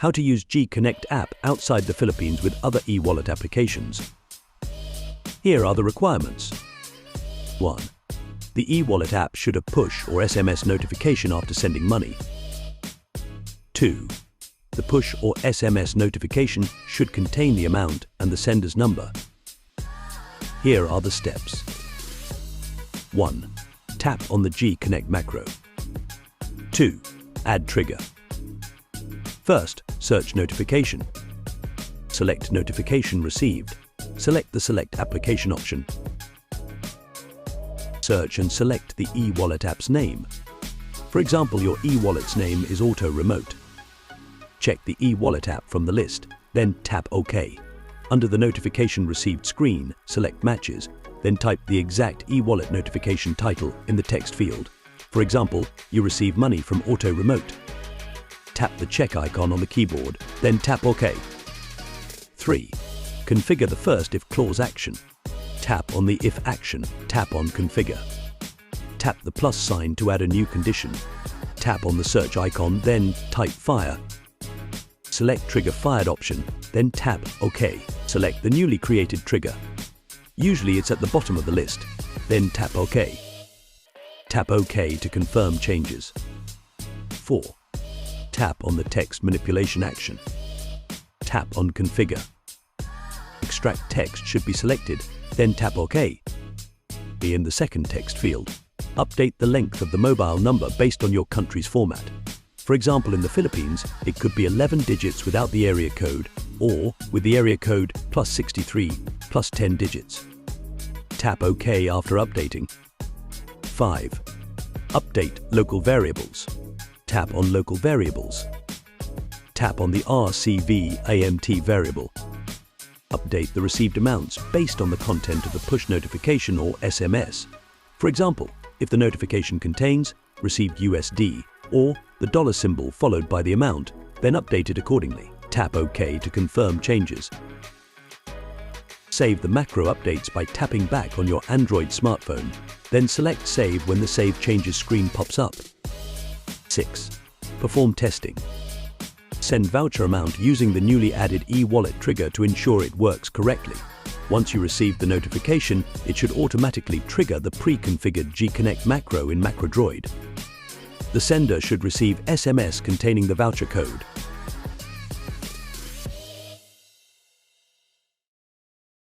How to use GConnect app outside the Philippines with other e-wallet applications. Here are the requirements. 1. The e-wallet app should have push or SMS notification after sending money. 2. The push or SMS notification should contain the amount and the sender's number. Here are the steps. 1. Tap on the GConnect macro. 2. Add trigger. First, search notification. Select notification received. Select the Select Application option. Search and select the e-wallet app's name. For example, your e-wallet's name is Auto Remote. Check the e-wallet app from the list, then tap OK. Under the notification received screen, select Matches, then type the exact e-wallet notification title in the text field. For example, you receive money from Auto Remote. Tap the check icon on the keyboard, then tap OK. 3. Configure the first if clause action. Tap on the if action, tap on Configure. Tap the plus sign to add a new condition. Tap on the search icon, then type Fire. Select Trigger Fired option, then tap OK. Select the newly created trigger. Usually it's at the bottom of the list, then tap OK. Tap OK to confirm changes. 4. Tap on the text manipulation action. Tap on Configure. Extract text should be selected, then tap OK. In the second text field, update the length of the mobile number based on your country's format. For example, in the Philippines, it could be 11 digits without the area code, or with the area code plus 63 plus 10 digits. Tap OK after updating. 5. Update local variables. Tap on Local Variables. Tap on the RCV-AMT variable. Update the received amounts based on the content of the push notification or SMS. For example, if the notification contains received USD or the dollar symbol followed by the amount, then update it accordingly. Tap OK to confirm changes. Save the macro updates by tapping back on your Android smartphone, then select Save when the Save Changes screen pops up. 6. Perform testing. Send voucher amount using the newly added e-wallet trigger to ensure it works correctly. Once you receive the notification, it should automatically trigger the pre-configured GConnect macro in MacroDroid. The sender should receive SMS containing the voucher code.